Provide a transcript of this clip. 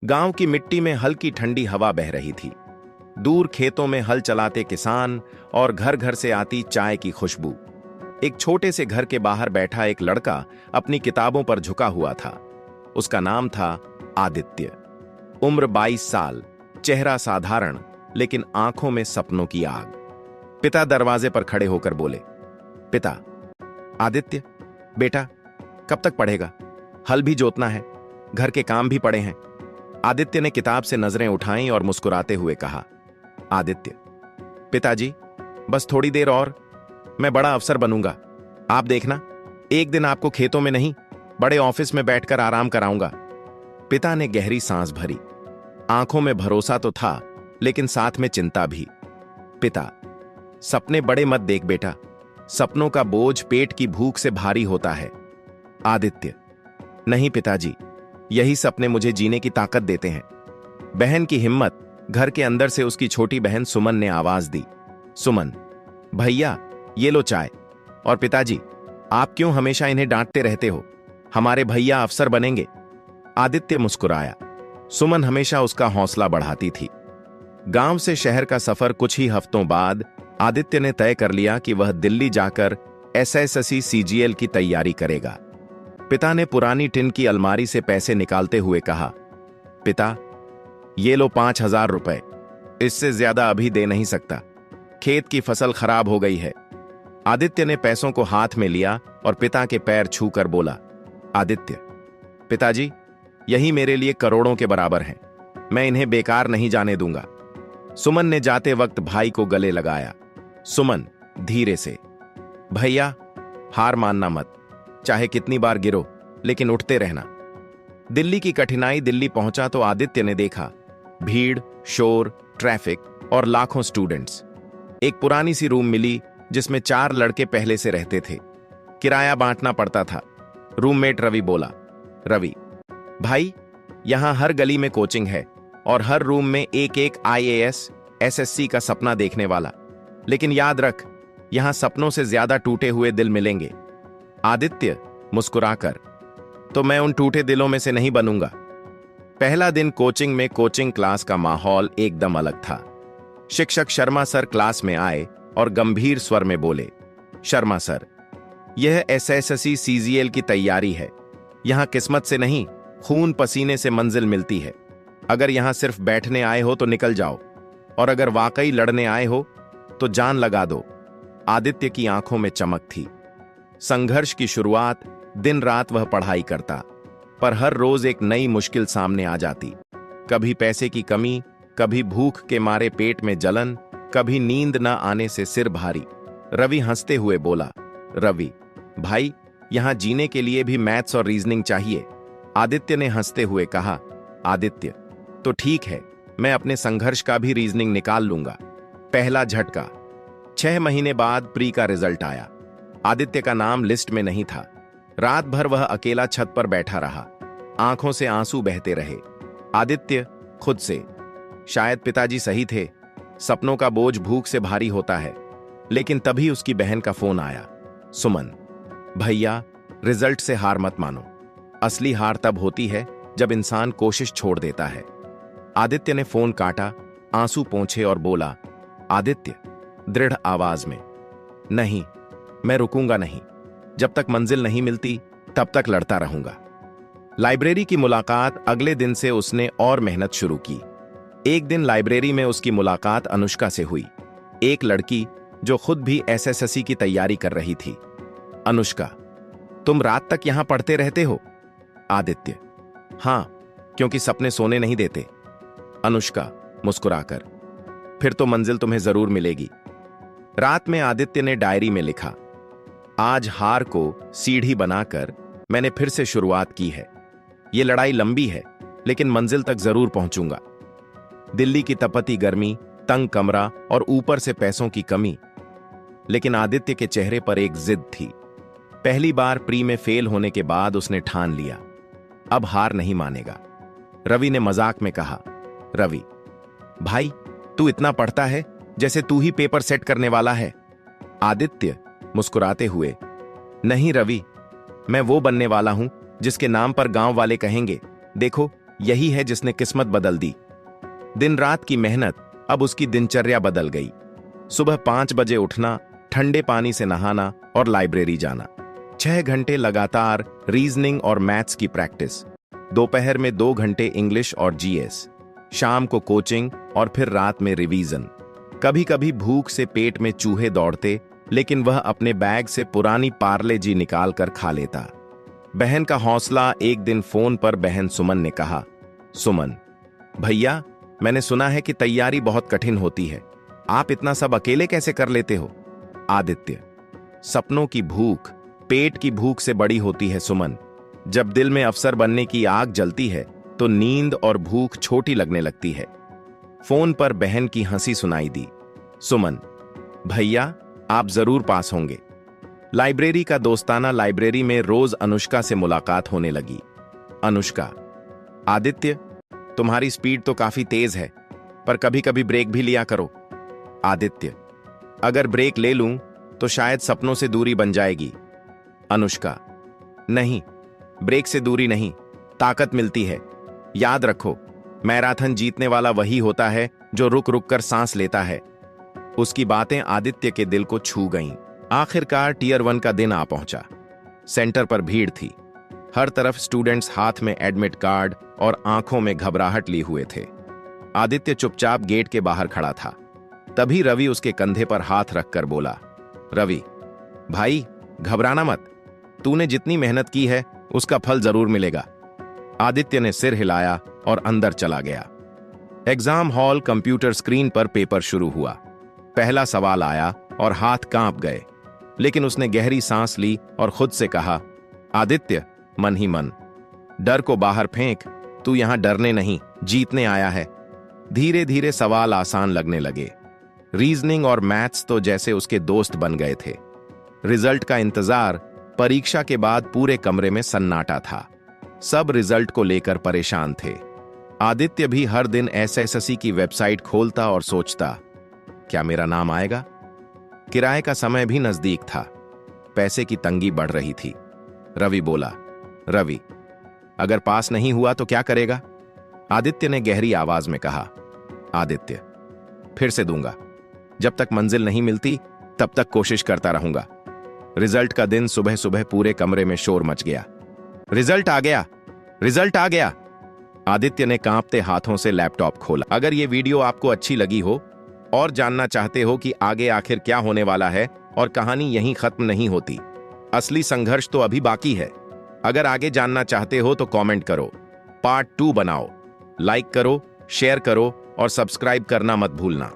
गांव की मिट्टी में हल्की ठंडी हवा बह रही थी। दूर खेतों में हल चलाते किसान और घर घर से आती चाय की खुशबू। एक छोटे से घर के बाहर बैठा एक लड़का अपनी किताबों पर झुका हुआ था। उसका नाम था आदित्य। उम्र 22 साल, चेहरा साधारण, लेकिन आंखों में सपनों की आग। पिता दरवाजे पर खड़े होकर बोले, पिता। आदित्य, बेटा, कब तक पढ़ेगा? हल भी जोतना है, घर के काम भी पड़े हैं। आदित्य ने किताब से नजरें उठाईं और मुस्कुराते हुए कहा, आदित्य, पिताजी, बस थोड़ी देर और, मैं बड़ा अफसर बनूंगा। आप देखना, एक दिन आपको खेतों में नहीं, बड़े ऑफिस में बैठकर आराम कराऊंगा। पिता ने गहरी सांस भरी। आंखों में भरोसा तो था, लेकिन साथ में चिंता भी। पिता, सपने बड़े मत देख बेटा, सपनों का बोझ पेट की भूख से भारी होता है। आदित्य, नहीं पिताजी, यही सपने मुझे जीने की ताकत देते हैं। बहन की हिम्मत। घर के अंदर से उसकी छोटी बहन सुमन ने आवाज दी, सुमन, भैया, ये लो चाय। और पिताजी, आप क्यों हमेशा इन्हें डांटते रहते हो? हमारे भैया अफसर बनेंगे। आदित्य मुस्कुराया। सुमन हमेशा उसका हौसला बढ़ाती थी। गांव से शहर का सफर कुछ ही हफ्तों बाद आदित्य ने तय कर लिया कि वह दिल्ली जाकर एसएससी सीजीएल की तैयारी करेगा। पिता ने पुरानी टिन की अलमारी से पैसे निकालते हुए कहा, पिता, ये लो 5,000 रुपए, इससे ज्यादा अभी दे नहीं सकता, खेत की फसल खराब हो गई है। आदित्य ने पैसों को हाथ में लिया और पिता के पैर छूकर बोला, आदित्य, पिताजी, यही मेरे लिए करोड़ों के बराबर हैं, मैं इन्हें बेकार नहीं जाने दूंगा। सुमन ने जाते वक्त भाई को गले लगाया। सुमन, धीरे से, भैया, हार मानना मत, चाहे कितनी बार गिरो, लेकिन उठते रहना। दिल्ली की कठिनाई। दिल्ली पहुंचा तो आदित्य ने देखा भीड़, शोर, ट्रैफिक और लाखों स्टूडेंट्स। एक पुरानी सी रूम मिली जिसमें 4 लड़के पहले से रहते थे। किराया बांटना पड़ता था। रूममेट रवि बोला, रवि भाई, यहां हर गली में कोचिंग है और हर रूम में एक एक आईएएस, एसएससी का सपना देखने वाला, लेकिन याद रख, यहां सपनों से ज्यादा टूटे हुए दिल मिलेंगे। आदित्य मुस्कुराकर, तो मैं उन टूटे दिलों में से नहीं बनूंगा। पहला दिन कोचिंग में कोचिंग क्लास का माहौल एकदम अलग था। शिक्षक शर्मा सर क्लास में आए और गंभीर स्वर में बोले, शर्मा सर, यह एसएससी सीजीएल की तैयारी है। यहां किस्मत से नहीं, खून पसीने से मंजिल मिलती है। अगर यहां सिर्फ बैठने आए हो तो निकल जाओ, और अगर वाकई लड़ने आए हो तो जान लगा दो। आदित्य की आंखों में चमक थी। संघर्ष की शुरुआत। दिन रात वह पढ़ाई करता, पर हर रोज एक नई मुश्किल सामने आ जाती। कभी पैसे की कमी, कभी भूख के मारे पेट में जलन, कभी नींद न आने से सिर भारी। रवि हंसते हुए बोला, रवि भाई, यहां जीने के लिए भी मैथ्स और रीजनिंग चाहिए। आदित्य ने हंसते हुए कहा, आदित्य, तो ठीक है, मैं अपने संघर्ष का भी रीजनिंग निकाल लूंगा। पहला झटका। 6 महीने बाद प्री का रिजल्ट आया। आदित्य का नाम लिस्ट में नहीं था। रात भर वह अकेला छत पर बैठा रहा। आंखों से आंसू बहते रहे। आदित्य खुद से, शायद पिताजी सही थे, सपनों का बोझ भूख से भारी होता है। लेकिन तभी उसकी बहन का फोन आया, सुमन, भैया, रिजल्ट से हार मत मानो। असली हार तब होती है जब इंसान कोशिश छोड़ देता है। आदित्य ने फोन काटा, आंसू पोंछे और बोला, आदित्य, दृढ़ आवाज में, नहीं, मैं रुकूंगा नहीं। जब तक मंजिल नहीं मिलती तब तक लड़ता रहूंगा। लाइब्रेरी की मुलाकात। अगले दिन से उसने और मेहनत शुरू की। एक दिन लाइब्रेरी में उसकी मुलाकात अनुष्का से हुई, एक लड़की जो खुद भी एसएससी की तैयारी कर रही थी। अनुष्का, तुम रात तक यहां पढ़ते रहते हो? आदित्य, हां, क्योंकि सपने सोने नहीं देते। अनुष्का मुस्कुराकर, फिर तो मंजिल तुम्हें जरूर मिलेगी। रात में आदित्य ने डायरी में लिखा, आज हार को सीढ़ी बनाकर मैंने फिर से शुरुआत की है। यह लड़ाई लंबी है, लेकिन मंजिल तक जरूर पहुंचूंगा। दिल्ली की तपती गर्मी, तंग कमरा और ऊपर से पैसों की कमी, लेकिन आदित्य के चेहरे पर एक जिद थी। पहली बार प्री में फेल होने के बाद उसने ठान लिया, अब हार नहीं मानेगा। रवि ने मजाक में कहा, रवि भाई, तू इतना पढ़ता है जैसे तू ही पेपर सेट करने वाला है। आदित्य मुस्कुराते हुए, नहीं रवि, मैं वो बनने वाला हूं जिसके नाम पर गांव वाले कहेंगे, देखो यही है जिसने किस्मत बदल दी। दिन रात की मेहनत अब उसकी दिनचर्या बदल गई। सुबह 5 बजे उठना, ठंडे पानी से नहाना और लाइब्रेरी जाना। 6 घंटे लगातार रीजनिंग और मैथ्स की प्रैक्टिस। दोपहर में 2 घंटे इंग्लिश और जीएस। शाम को कोचिंग और फिर रात में रिवीजन। कभी कभी भूख से पेट में चूहे दौड़ते, लेकिन वह अपने बैग से पुरानी पार्ले जी निकाल कर खा लेता। बहन का हौसला। एक दिन फोन पर बहन सुमन ने कहा, सुमन भैया, मैंने सुना है कि तैयारी बहुत कठिन होती है, आप इतना सब अकेले कैसे कर लेते हो? आदित्य, सपनों की भूख पेट की भूख से बड़ी होती है सुमन। जब दिल में अफसर बनने की आग जलती है तो नींद और भूख छोटी लगने लगती है। फोन पर बहन की हंसी सुनाई दी। सुमन, भैया आप जरूर पास होंगे। लाइब्रेरी का दोस्ताना। लाइब्रेरी में रोज अनुष्का से मुलाकात होने लगी। अनुष्का, आदित्य तुम्हारी स्पीड तो काफी तेज है, पर कभी कभी ब्रेक भी लिया करो। आदित्य, अगर ब्रेक ले लूं तो शायद सपनों से दूरी बन जाएगी। अनुष्का, नहीं, ब्रेक से दूरी नहीं, ताकत मिलती है। याद रखो, मैराथन जीतने वाला वही होता है जो रुक रुक कर सांस लेता है। उसकी बातें आदित्य के दिल को छू गईं। आखिरकार टियर 1 का दिन आ पहुंचा। सेंटर पर भीड़ थी। हर तरफ स्टूडेंट्स हाथ में एडमिट कार्ड और आंखों में घबराहट लिए हुए थे। आदित्य चुपचाप गेट के बाहर खड़ा था। तभी रवि उसके कंधे पर हाथ रखकर बोला, रवि भाई, घबराना मत, तूने जितनी मेहनत की है उसका फल जरूर मिलेगा। आदित्य ने सिर हिलाया और अंदर चला गया। Exam hall. कंप्यूटर स्क्रीन पर पेपर शुरू हुआ। पहला सवाल आया और हाथ कांप गए, लेकिन उसने गहरी सांस ली और खुद से कहा, आदित्य मन ही मन, डर को बाहर फेंक, तू यहां डरने नहीं, जीतने आया है। धीरे धीरे सवाल आसान लगने लगे। रीजनिंग और मैथ्स तो जैसे उसके दोस्त बन गए थे। रिजल्ट का इंतजार। परीक्षा के बाद पूरे कमरे में सन्नाटा था। सब रिजल्ट को लेकर परेशान थे। आदित्य भी हर दिन एसएससी की वेबसाइट खोलता और सोचता, क्या मेरा नाम आएगा? किराए का समय भी नजदीक था। पैसे की तंगी बढ़ रही थी। रवि बोला, रवि अगर पास नहीं हुआ तो क्या करेगा? आदित्य ने गहरी आवाज में कहा, आदित्य फिर से दूंगा, जब तक मंजिल नहीं मिलती तब तक कोशिश करता रहूंगा। रिजल्ट का दिन। सुबह सुबह पूरे कमरे में शोर मच गया। रिजल्ट आ गया, रिजल्ट आ गया। आदित्य ने कांपते हाथों से लैपटॉप खोला। अगर ये वीडियो आपको अच्छी लगी हो और जानना चाहते हो कि आगे आखिर क्या होने वाला है और कहानी यहीं खत्म नहीं होती, असली संघर्ष तो अभी बाकी है। अगर आगे जानना चाहते हो तो कमेंट करो, पार्ट 2 बनाओ, लाइक करो, शेयर करो और सब्सक्राइब करना मत भूलना।